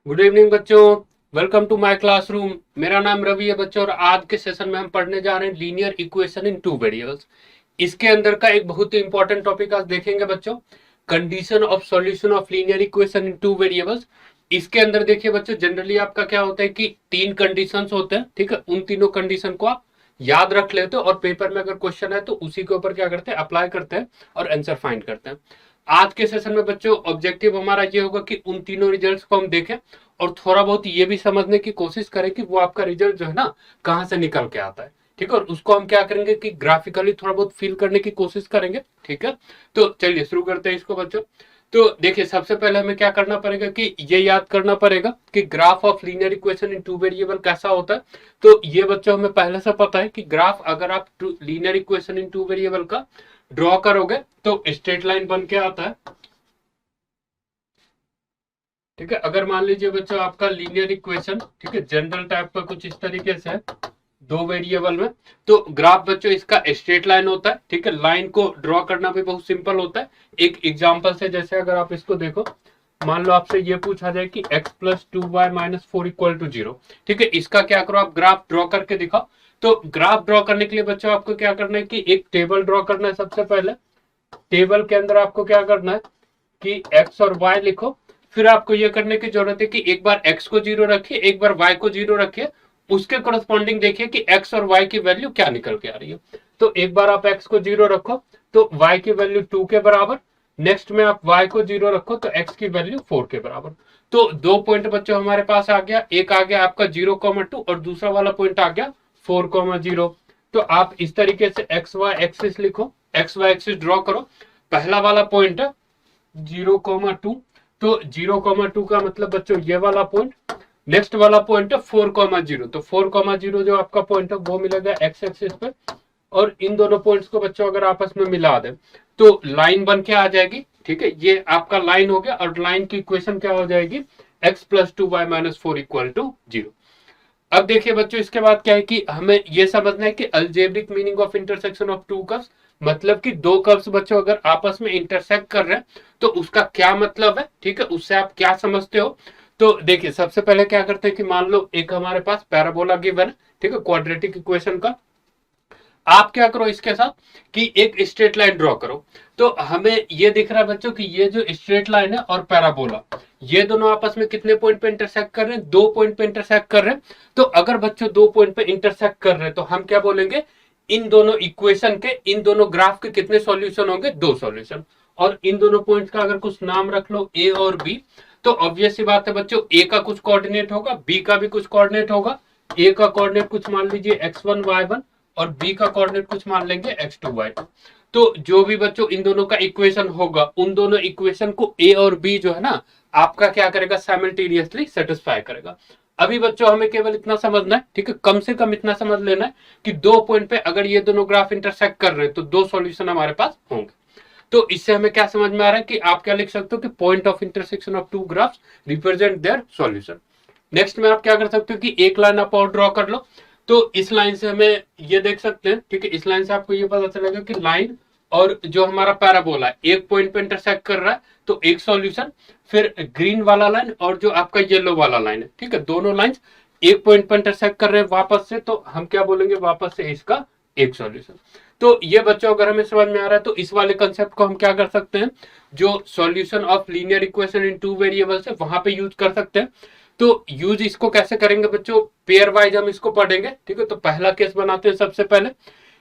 Good evening बच्चों। Welcome to my classroom. मेरा नाम रवि है बच्चों और आज के सेशन में हम पढ़ने जा रहे हैं linear equation in two variables. इसके अंदर का एक बहुत ही इंपॉर्टेंट टॉपिक आज देखेंगे बच्चों, condition of solution of linear equation in two variables. इसके अंदर देखिए बच्चों, जनरली आपका क्या होता है कि तीन कंडीशंस होते हैं, ठीक है। उन तीनों कंडीशन को आप याद रख लेते हो और पेपर में अगर क्वेश्चन है तो उसी के ऊपर क्या करते हैं, अप्लाई करते हैं और आंसर फाइंड करते हैं। आज के सेशन में बच्चों ऑब्जेक्टिव हमारा ये होगा कि उन तीनों रिजल्ट्स को हम देखें और थोड़ा बहुत ये भी समझने की कोशिश करें कि वो आपका रिजल्ट जो है ना कहां से निकल के आता है, ठीक है। और उसको हम क्या करेंगे कि ग्राफिकली थोड़ा बहुत फील करने की कोशिश करेंगे, ठीक है। तो चलिए शुरू करते हैं इसको बच्चों। तो देखिए सबसे पहले हमें क्या करना पड़ेगा कि ये याद करना पड़ेगा कि graph of linear equation in two variable कैसा होता है। तो ये बच्चों हमें पहले से पता है कि ग्राफ अगर आप linear equation in two variable का ड्रॉ करोगे तो स्ट्रेट लाइन बन के आता है, ठीक है। अगर मान लीजिए बच्चों आपका लीनियर इक्वेशन, ठीक है, जनरल टाइप का कुछ इस तरीके से है दो वेरिएबल में, तो ग्राफ बच्चों इसका स्ट्रेट लाइन होता है, ठीक है। लाइन को ड्रॉ करना भी बहुत सिंपल होता है। एक एग्जांपल से, जैसे अगर आप इसको देखो, मान लो आपसे ये पूछा जाए कि x plus 2y-4 equal to 0, ठीक है। इसका क्या करो, आप ग्राफ ड्रॉ करके दिखाओ। तो ग्राफ ड्रॉ करने के लिए बच्चों आपको क्या करना है कि एक टेबल ड्रॉ करना है। सबसे पहले टेबल के अंदर आपको क्या करना है कि x और y लिखो। फिर आपको यह करने की जरूरत है कि एक बार x को 0 रखिए, एक बार y को 0 रखिए, उसके करस्पॉन्डिंग देखिए कि x और y की वैल्यू क्या निकल के आ रही है। तो एक बार आप x को 0 रखो तो y की वैल्यू 2 के बराबर, नेक्स्ट में आप y को 0 रखो तो x की वैल्यू 4 के बराबर। तो दो पॉइंट बच्चों हमारे पास आ गया, एक आ गया आपका 0,2 और दूसरा वाला पॉइंट आ गया 4,0। तो आप इस तरीके से एक्स वाई एक्सिस लिखो, एक्स वाई एक्सिस ड्रॉ करो। पहला वाला पॉइंट है 0,2, तो 0,2 का मतलब बच्चों ये वाला पॉइंट। नेक्स्ट वाला पॉइंट है 4,0, तो 4,0 जो आपका पॉइंट है वो मिलेगा एक्स एक्सिस पे। और इन दोनों पॉइंट्स को बच्चों अगर आपस में मिला दें तो लाइन बन के आ जाएगी, ठीक है। ये आपका लाइन हो गया और लाइन की इक्वेशन क्या हो जाएगी, x plus 2y-4 equal to 0। अब देखिए बच्चों इसके बाद क्या है कि हमें यह समझना है कि algebraic meaning of intersection of to curves, मतलब कि दो कर्व्स बच्चों अगर आपस में इंटरसेक्ट कर रहे हैं तो उसका क्या मतलब है, ठीक है, उससे आप क्या समझते हो। तो देखिए सबसे पहले क्या करते हैं कि मान लो एक हमारे पास पैराबोला गिवन है, ठीक है, क्वाड्रेटिक इक्वेशन का। आप क्या करो इसके साथ कि एक स्ट्रेट लाइन ड्रॉ करो। तो हमें ये दिख रहा है बच्चों कि ये जो स्ट्रेट लाइन है और पैराबोला, ये दोनों आपस में कितने पॉइंट पे इंटरसेक्ट कर रहे हैं, दो पॉइंट पे इंटरसेक्ट कर रहे हैं। तो अगर बच्चों दो पॉइंट पे इंटरसेक्ट कर रहे हैं तो हम क्या बोलेंगे, इन दोनों इक्वेशन के, इन दोनों ग्राफ के कितने सॉल्यूशन होंगे, दो सॉल्यूशन। और इन दोनों पॉइंट्स का अगर कुछ नाम रख लो ए और बी, तो ऑब्वियस सी बात है बच्चों ए का कुछ कोऑर्डिनेट होगा, बी का भी कुछ कोऑर्डिनेट होगा। ए का कोऑर्डिनेट कुछ मान लीजिए x1 y1 और बी का कोऑर्डिनेट कुछ मान लेंगे x2 y2। तो जो भी बच्चों इन दोनों का इक्वेशन होगा, उन दोनों इक्वेशन को ए और बी जो है ना आपका क्या करेगा, साइमल्टेनियसली सेटिस्फाई करेगा। अभी बच्चों हमें केवल इतना समझना है, ठीक है, कम से कम इतना समझ लेना है कि दो पॉइंट पे अगर ये दोनों ग्राफ इंटरसेक्ट कर रहे हैं तो दो सॉल्यूशन हमारे पास होंगे। तो इससे हमें क्या समझ में आ रहा है कि आप क्या लिख सकते हो कि point of intersection of two graphs represent their solution. Next में आप क्या कर सकते हो कि एक लाइन आप और ड्रॉ कर लो। तो इस लाइन से हमें ये देख सकते हैं, ठीक है, इस लाइन से आपको ये पता चलेगा कि लाइन और जो हमारा पैराबोला है एक पॉइंट पे इंटरसेक्ट कर रहा है तो एक सॉल्यूशन। फिर ग्रीन वाला लाइन और जो आपका येलो वाला लाइन है, ठीक है, दोनों लाइंस एक पॉइंट पर इंटरसेक्ट कर रहे हैं वापस से, तो हम क्या बोलेंगे, वापस से इसका एक सॉल्यूशन। तो ये बच्चों अगर हमें समझ में आ रहा है तो इस वाले कंसेप्ट को हम क्या कर सकते हैं, जो solution of linear equation in two variables है वहां पे यूज कर सकते हैं। तो यूज इसको कैसे करेंगे बच्चों, पेयर वाइज हम इसको पढ़ेंगे, ठीक है। तो पहला केस बनाते हैं सबसे पहले,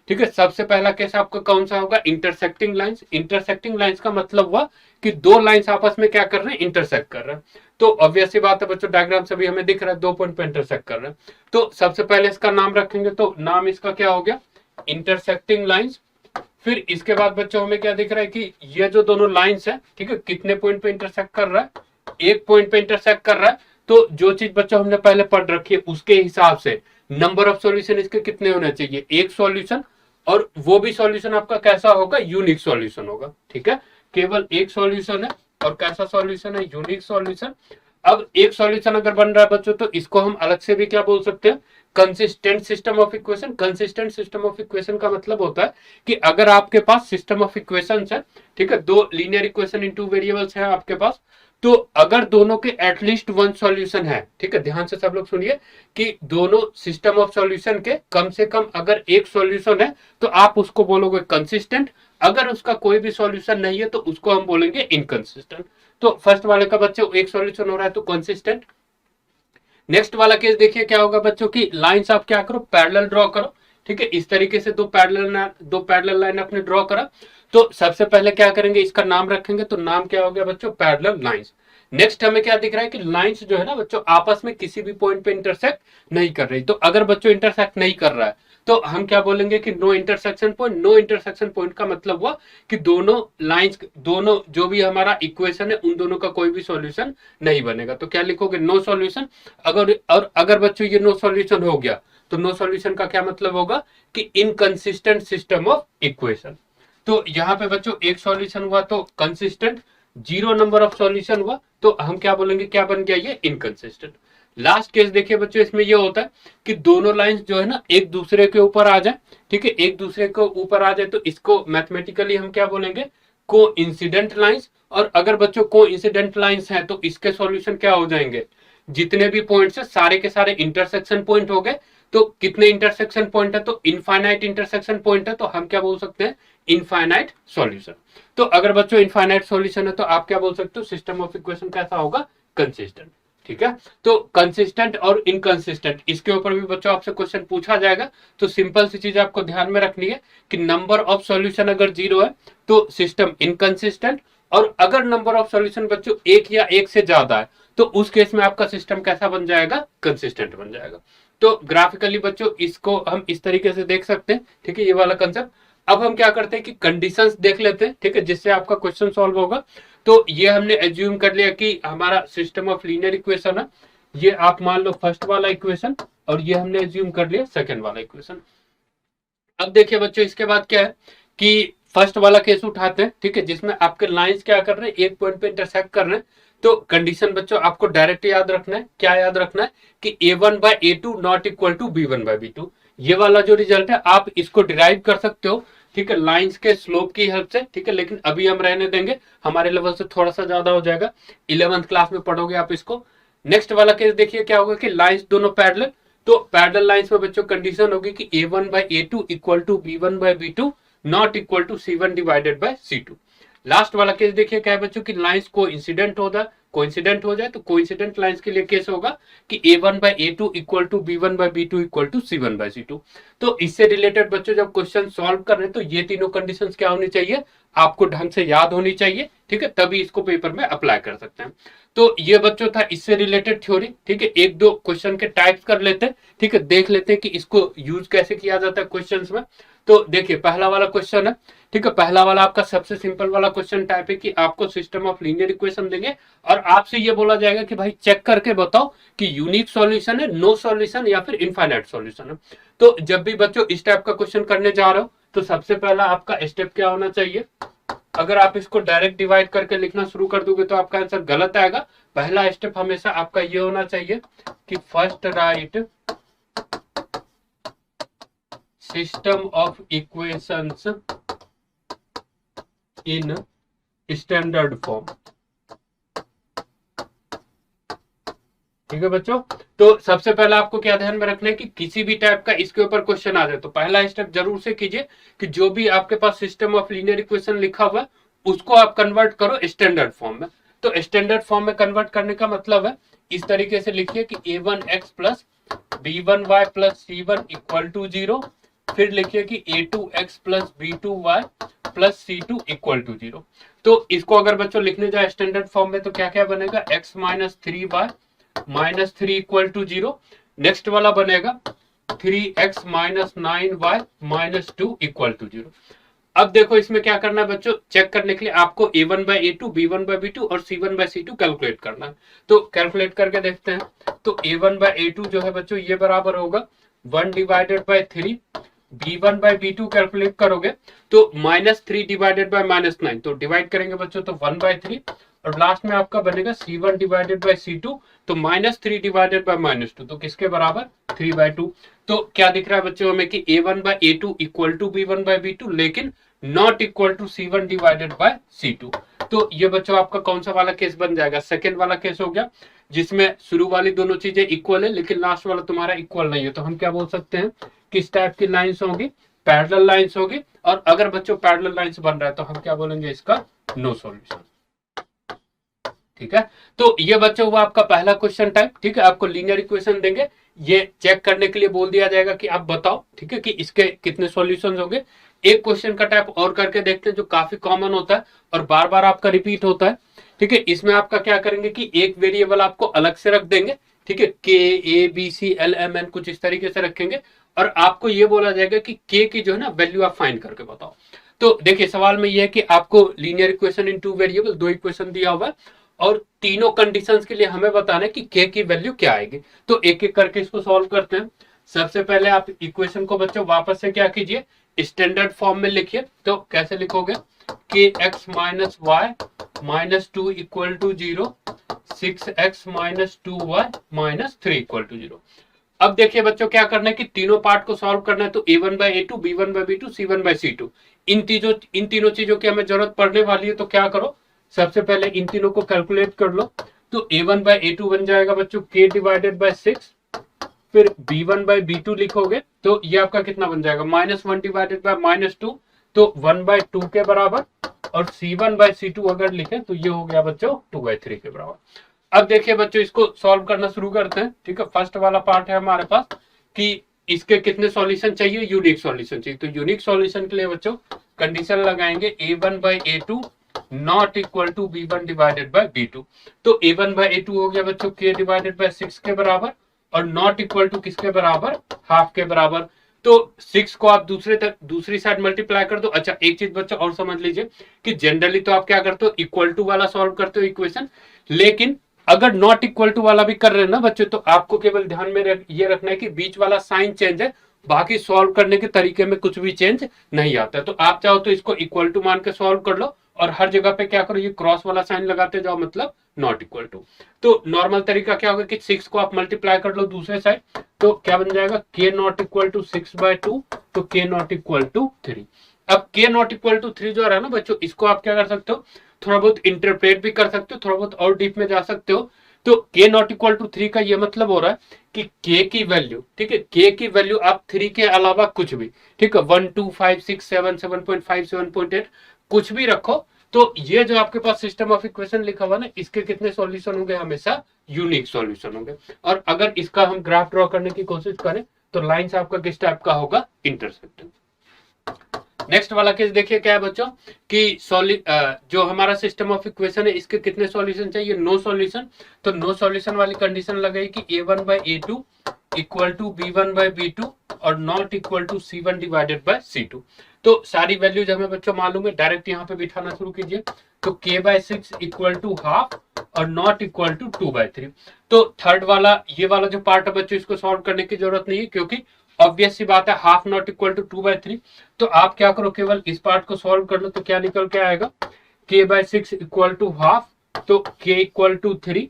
ठीक है। सबसे पहला केस आपका कौन सा होगा, इंटरसेक्टिंग लाइंस। इंटरसेक्टिंग लाइंस का मतलब हुआ कि दो लाइंस आपस में क्या कर रहे हैं, इंटरसेक्ट कर रहे हैं। तो ऑब्वियस सी बात है बच्चों, डायग्राम से भी हमें दिख रहा है दो पॉइंट पे इंटरसेक्ट कर रहे हैं। तो सबसे पहले इसका नाम रखेंगे, तो नाम इसका क्या हो गया, इंटरसेक्टिंग लाइंस। फिर इसके बाद बच्चों हमें क्या दिख रहा है कि ये जो दोनों लाइंस है, ठीक है, कितने पॉइंट पे इंटरसेक्ट कर रहा है, एक पॉइंट पे इंटरसेक्ट कर रहा है। तो जो चीज बच्चों हमने पहले पढ़ रखी है उसके हिसाब से नंबर ऑफ सॉल्यूशन इसके कितने होने चाहिए, एक सॉल्यूशन। और वो भी सॉल्यूशन आपका कैसा होगा, यूनिक सॉल्यूशन होगा, ठीक है। केवल एक सॉल्यूशन है और कैसा सॉल्यूशन है, यूनिक सॉल्यूशन। अब एक सॉल्यूशन अगर बन रहा है बच्चों तो इसको हम अलग से भी क्या बोल सकते हैं, consistent system of equation. Consistent system of equation का मतलब होता है कि अगर आपके पास सिस्टम ऑफ इक्वेशन है, ठीक है, दो linear equation in two variables है आपके पास, तो अगर दोनों के एटलीस्ट वन सॉल्यूशन है, ठीक है, ध्यान से सब लोग सुनिए कि दोनों सिस्टम ऑफ सॉल्यूशन के कम से कम अगर एक सॉल्यूशन है तो आप उसको बोलोगे कंसिस्टेंट, अगर उसका कोई भी सॉल्यूशन नहीं है तो उसको हम बोलेंगे इनकंसिस्टेंट। तो फर्स्ट वाले का बच्चों एक सॉल्यूशन हो रहा है तो कंसिस्टेंट। नेक्स्ट वाला केस देखिए क्या होगा बच्चों की, लाइंस आप क्या करो, पैरेलल ड्रॉ करो, ठीक है, इस तरीके से दो पैरेलल लाइन आपने ड्रॉ करा। तो सबसे पहले क्या करेंगे, इसका नाम रखेंगे, तो नाम क्या हो गया बच्चों, पैरेलल लाइंस। नेक्स्ट हमें क्या दिख रहा है कि लाइंस जो है ना बच्चों आपस में किसी भी पॉइंट पे इंटरसेक्ट नहीं कर रही। तो अगर बच्चों इंटरसेक्ट नहीं कर रहा है तो हम क्या बोलेंगे कि no intersection point. No intersection point का मतलब हुआ कि दोनों लाइंस, दोनों जो भी हमारा इक्वेशन है उन दोनों का कोई भी सॉल्यूशन नहीं बनेगा। तो क्या लिखोगे, नो सॉल्यूशन। अगर बच्चों ये नो सॉल्यूशन हो गया तो नो सॉल्यूशन का क्या मतलब होगा कि इनकंसिस्टेंट सिस्टम ऑफ इक्वेशन। तो यहाँ पे बच्चों एक सॉल्यूशन हुआ तो consistent, zero number of solution हुआ तो हम क्या बोलेंगे, क्या बन गया ये, इनकंसिस्टेंट। लास्ट केस देखिए बच्चों, इसमें ये होता है कि दोनों लाइंस जो है ना एक दूसरे के ऊपर आ जाए, ठीक है, एक दूसरे के ऊपर आ जाए तो इसको मैथमेटिकली हम क्या बोलेंगे, को इंसिडेंट लाइंस। और अगर बच्चों को इंसिडेंट लाइंस हैं तो इसके सॉल्यूशन क्या हो जाएंगे, जितने भी पॉइंट्स है सारे के सारे इंटरसेक्शन पॉइंट हो गए। तो कितने इंटरसेक्शन पॉइंट है, तो इनफाइनाइट इंटरसेक्शन पॉइंट है, तो हम क्या बोल सकते हैं, इनफाइनाइट सॉल्यूशन। तो अगर बच्चों इनफाइनाइट सॉल्यूशन है तो आप क्या बोल सकते हो, सिस्टम ऑफ इक्वेशन कैसा होगा, कंसिस्टेंट। ठीक है, तो कंसिस्टेंट और इनकंसिस्टेंट इसके ऊपर भी बच्चों आपसे क्वेश्चन पूछा जाएगा। तो सिंपल सी चीज आपको ध्यान में रखनी है कि नंबर ऑफ सॉल्यूशन अगर जीरो है तो सिस्टम इनकंसिस्टेंट, और अगर नंबर ऑफ सॉल्यूशन बच्चों एक या एक से ज्यादा है तो उस केस में आपका सिस्टम कैसा बन जाएगा, कंसिस्टेंट बन जाएगा। तो ग्राफिकली बच्चों इसको हम इस तरीके से देख सकते हैं, ठीक है, ये वाला कंसेप्ट। अब हम क्या करते हैं कि कंडीशंस देख लेते हैं, ठीक है, जिससे आपका क्वेश्चन सॉल्व होगा। तो ये हमने एज्यूम कर लिया कि हमारा सिस्टम ऑफ लीनियर इक्वेशन है, ये आप मान लो फर्स्ट वाला इक्वेशन, और ये हमने एज्यूम कर लिया सेकंड वाला इक्वेशन। अब देखिए बच्चों इसके बाद क्या है कि फर्स्ट वाला केस उठाते हैं, ठीक है, जिसमें आपके लाइंस क्या कर रहे हैं, एक पॉइंट पे इंटरसेक्ट कर रहे हैं। तो कंडीशन बच्चों आपको डायरेक्ट याद रखना है, क्या याद रखना है कि a1/a2 not equal to b1/b2। ये वाला जो रिजल्ट है आप इसको डिराइव कर सकते हो, ठीक है, लाइंस के स्लोप की हेल्प से, ठीक है, लेकिन अभी हम रहने देंगे, हमारे लेवल से थोड़ा सा ज्यादा हो जाएगा, 11th क्लास में पढ़ोगे आप इसको। नेक्स्ट वाला केस देखिए क्या होगा कि लाइंस दोनों पैरेलल, तो पैरेलल लाइंस में बच्चों कंडीशन होगी कि a1/a2 equal to b1/b2 not equal to c1 divided by c2। Last वाला केस देखिए क्या है बच्चों की लाइंस को इंसिडेंट हो जाए तो कोइंसिडेंट लाइंस के लिए केस होगा कि a1/a2 equal to b1/b2 equal to c1/c2। तो इससे रिलेटेड बच्चों जब क्वेश्चन सॉल्व कर रहे हैं तो ये तीनों कंडीशंस क्या होनी चाहिए, आपको ढंग से याद होनी चाहिए, ठीक है, तभी इसको पेपर में अप्लाई कर सकते हैं। तो ये बच्चों था इससे रिलेटेड थ्योरी, ठीक है, एक दो क्वेश्चन के टाइप्स कर लेते हैं, ठीक है, देख लेते हैं कि इसको यूज कैसे किया जाता है क्वेश्चंस में। तो देखिए पहला वाला क्वेश्चन है, ठीक है, पहला वाला आपका सबसे सिंपल वाला क्वेश्चन टाइप है कि आपको सिस्टम ऑफ लीनियर इक्वेशन देंगे और आपसे ये बोला जाएगा कि भाई चेक करके बताओ कि यूनिक सॉल्यूशन है, नो सॉल्यूशन या फिर इनफाइनाइट सॉल्यूशन है। तो जब भी बच्चों इस टाइप का क्वेश्चन करने जा रहे हो तो सबसे पहला आपका स्टेप क्या होना चाहिए, अगर आप इसको डायरेक्ट डिवाइड करके लिखना शुरू कर दोगे तो आपका आंसर गलत आएगा। पहला स्टेप हमेशा आपका ये होना चाहिए कि first right system of equations in standard form. ठीक है बच्चों, तो सबसे पहले आपको क्या ध्यान में रखना है कि किसी भी टाइप का इसके ऊपर क्वेश्चन आ जाए तो पहला स्टेप जरूर से कीजिए कि जो भी आपके पास सिस्टम ऑफ लीनियर इक्वेशन लिखा हुआ है उसको आप कन्वर्ट करो स्टैंडर्ड फॉर्म में। तो स्टैंडर्ड फॉर्म में कन्वर्ट करने का मतलब है इस तरीके से लिखिए कि a1x plus b1y plus c1 equal to 0, फिर लिखिए कि a2x plus b2y plus c2 equal to 0। तो इसको अगर बच्चों लिखने जाए स्टैंडर्ड फॉर्म में तो क्या क्या बनेगा, x minus 3y minus 3 equal to 0। Next वाला बनेगा 3x minus 9y minus 2 equal to 0। अब देखो इसमें क्या करना है बच्चों, चेक करने के लिए आपको a1/a2 b1/b2 और c1/c2 कैलकुलेट करना है। तो कैलकुलेट करके देखते हैं। तो a1/a2 जो है बच्चों ये बराबर होगा 1 डिवाइडेड बाय 3, b1/b2 कैलकुलेट करोगे तो -3 डिवाइडेड बाय -9, तो डिवाइड करेंगे बच्चों तो 1/3, और लास्ट में आपका बनेगा c1 डिवाइडेड बाय c2, तो -3 डिवाइडेड बाय -2, तो किसके बराबर 3/2। तो क्या दिख रहा है बच्चों हमें कि a1/a2 इक्वल टू b1/b2 लेकिन not equal to c1 divided by c2। तो ये बच्चों आपका कौन सा वाला केस बन जाएगा, सेकेंड वाला केस हो गया, जिसमें शुरू वाली दोनों चीजें इक्वल है लेकिन लास्ट वाला तुम्हारा इक्वल नहीं है। तो हम क्या बोल सकते हैं, किस टाइप की लाइंस होगी, पैरेलल लाइंस होगी। और अगर बच्चों पैरेलल लाइंस बन रहा है तो हम क्या बोलेंगे, इसका नो सॉल्यूशन। ठीक है, तो ये बच्चों हुआ आपका पहला क्वेश्चन टाइप। ठीक है, आपको लीनियर इक्वेशन देंगे, ये चेक करने के लिए बोल दिया जाएगा कि आप बताओ, ठीक है, कि इसके कितने सॉल्यूशंस होंगे। एक क्वेश्चन का टाइप और करके देखते हैं जो काफी कॉमन होता है और बार बार आपका रिपीट होता है। ठीक है, इसमें आपका क्या करेंगे कि एक वेरिएबल आपको अलग से रख देंगे। ठीक है, K A B C L M N कुछ इस तरीके से रखेंगे और आपको ये बोला जाएगा कि के की जो है ना वैल्यू आप फाइंड करके बताओ। तो देखिए सवाल में ये है कि आपको linear equation in two variable, दो इक्वेशन दिया हुआ है और तीनों कंडीशंस के लिए हमें बताना है कि के की वैल्यू क्या आएगी। तो एक एक करके इसको सॉल्व करते हैं। सबसे पहले आप इक्वेशन को बच्चों वापस से क्या कीजिए, स्टैंडर्ड फॉर्म में लिखिए। तो कैसे लिखोगे, K X minus Y minus two equal to 0, 6x minus 2y minus 3 equal to 0। अब देखिए बच्चों क्या करना है कि तीनों पार्ट को सॉल्व करना है। तो a1 by a2, b1 by b2, c1 by c2, इन तीनों चीजों की हमें जरूरत पड़ने वाली है। तो क्या करो, सबसे पहले इन तीनों को कैलकुलेट कर लो। तो a1 बाई a2 बन जाएगा बच्चों k डिवाइडेड बाई 6, फिर b1 बाई b2 लिखोगे तो ये आपका कितना बन जाएगा, -1 डिवाइडेड बाई -2, तो 1/2 के बराबर। और c1 बाई c2 अगर लिखें तो ये हो गया बच्चों 2/3 के बराबर। अब देखिए बच्चों इसको सॉल्व करना शुरू करते हैं। ठीक है, फर्स्ट वाला पार्ट है हमारे पास कि इसके कितने सॉल्यूशन चाहिए, यूनिक सॉल्यूशन चाहिए। तो यूनिक सॉल्यूशन के लिए बच्चों कंडीशन लगाएंगे a1 by a2 not equal to b1 divided by b2। तो a1 बाई a2 हो गया बच्चों k डिवाइडेड बाई 6 के बराबर और नॉट इक्वल टू किसके बराबर, हाफ के बराबर। तो 6 को आप दूसरी साइड मल्टीप्लाई कर दो। अच्छा एक चीज बच्चों और समझ लीजिए कि जनरली तो आप क्या करते हो, इक्वल टू वाला सॉल्व करते हो इक्वेशन, लेकिन अगर नॉट इक्वल टू वाला भी कर रहे हैं ना बच्चों, तो आपको केवल ध्यान में ये रखना है कि बीच वाला साइन चेंज है, बाकी सॉल्व करने के तरीके में कुछ भी चेंज नहीं आता। तो आप चाहो तो इसको इक्वल टू मान के सॉल्व कर लो और हर जगह पे क्या करो, ये क्रॉस वाला साइन लगाते जाओ, मतलब नॉट इक्वल टू। तो नॉर्मल तरीका क्या होगा कि 6 को आप मल्टीप्लाई कर लो दूसरे साइड, तो क्या बन जाएगा, k नॉट इक्वल टू 6/2, तो k नॉट इक्वल टू 3। अब k नॉट इक्वल टू 3 जो आ रहा है ना बच्चों, इसको आप क्या कर सकते हो, थोड़ा बहुत इंटरप्रेट भी कर सकते हो, थोड़ा बहुत और डीप में जा सकते हो। तो k नॉट इक्वल टू 3 का ये मतलब हो रहा है कि k की वैल्यू, ठीक है, k की वैल्यू आप 3 के अलावा कुछ भी, ठीक है, 1 2 5 6 7 7.5 7.8 कुछ भी रखो। तो ये जो आपके पास सिस्टम ऑफ इक्वेशन लिखा हुआ ना, इसके कितने सॉल्यूशन होंगे, हमेशा यूनिक सॉल्यूशन होंगे। और अगर इसका हम ग्राफ ड्रॉ करने की कोशिश करें तो लाइंस आपका किस टाइप का होगा, इंटरसेक्टिंग। नेक्स्ट वाला केस देखिए क्या है बच्चों कि जो हमारा सिस्टम ऑफ इक्वेशन है इसके कितने सॉल्यूशन चाहिए, नो सॉल्यूशन। तो नो सॉल्यूशन वाली कंडीशन लगाई कि a1 by a2 equal to b1 by b2 और not equal to c1 divided by c2। तो सारी वैल्यूज हमें बच्चों मालूम है, डायरेक्ट यहाँ पे बिठाना शुरू कीजिए। तो k by 6 equal to half और नॉट इक्वल टू 2/3। तो थर्ड वाला ये वाला जो पार्ट है बच्चों, इसको सॉल्व करने की जरूरत नहीं है क्योंकि ऑब्वियस सी बात है, हाफ नॉट इक्वल टू 2/3। तो आप क्या करो, केवल इस पार्ट को सॉल्व कर लो। तो क्या निकल के आएगा, k by 6 equal to half, तो k इक्वल टू 3।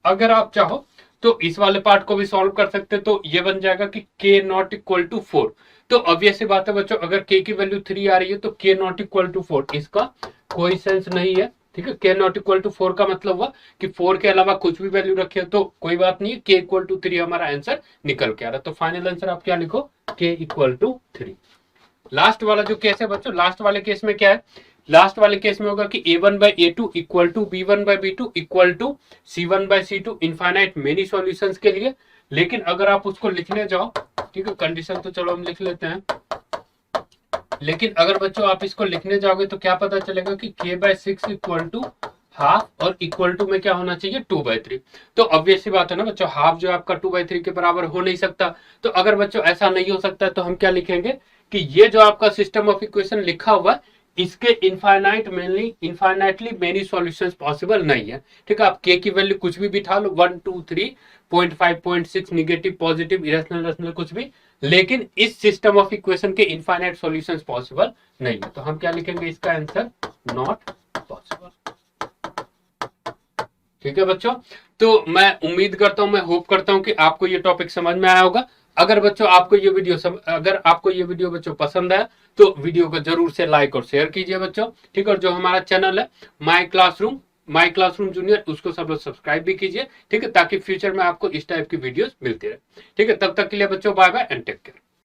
अगर आप चाहो तो इस वाले पार्ट को भी सॉल्व कर सकते, तो ये बन जाएगा कि k नॉट इक्वल टू 4। तो ऑब्वियस सी बात है बच्चों, अगर k की वैल्यू 3 आ रही है तो k नॉट इक्वल टू 4, इसका कोई सेंस नहीं है। ठीक है, k नॉट इक्वल टू 4 का मतलब हुआ कि 4 के अलावा कुछ भी वैल्यू रखे तो कोई बात नहीं है, k इक्वल टू 3 हमारा आंसर निकल के आ रहा है। तो फाइनल आंसर आप क्या लिखो, k इक्वल टू 3। लास्ट वाला जो केस है बच्चों, लास्ट वाले केस में क्या है, लास्ट वाले केस में होगा कि a1 by a2 equal to b1 by b2 equal to c1 by c2 infinite many solutions के लिए। लेकिन अगर आप उसको लिखने जाओ, ठीक है, कंडीशन तो चलो हम लिख लेते हैं, लेकिन अगर बच्चों आप इसको लिखने जाओगे तो क्या पता चलेगा कि k by 6 equal to half और इक्वल टू में क्या होना चाहिए, 2/3। तो ऑब्वियस सी बात है ना बच्चों, हाफ जो आपका 2/3 के बराबर हो नहीं सकता। तो अगर बच्चों ऐसा नहीं हो सकता तो हम क्या लिखेंगे कि ये जो आपका सिस्टम ऑफ इक्वेशन लिखा हुआ है इसके इनफाइनाइटली मेनी सॉल्यूशंस पॉसिबल नहीं है। ठीक है, आप k की वैल्यू कुछ भी बिठा लो, 1 2 3 0.5 0.6 निगेटिव पॉजिटिव इरेशनल कुछ भी, लेकिन इस सिस्टम ऑफ इक्वेशन के इनफाइनाइट सॉल्यूशंस पॉसिबल नहीं है। तो हम क्या लिखेंगे, इसका आंसर नॉट पॉसिबल। ठीक है बच्चों, तो मैं उम्मीद करता हूं, मैं होप करता हूं कि आपको ये टॉपिक समझ में आया होगा। अगर बच्चों आपको ये वीडियो अगर आपको ये वीडियो बच्चों पसंद है तो वीडियो को जरूर से लाइक और शेयर कीजिए बच्चों, ठीक है। और जो हमारा चैनल है माई क्लासरूम जूनियर, उसको सब लोग सब्सक्राइब भी कीजिए, ठीक है, ताकि फ्यूचर में आपको इस टाइप की वीडियोस मिलती रहे, ठीक है। तब तक के लिए बच्चों bye bye and take care.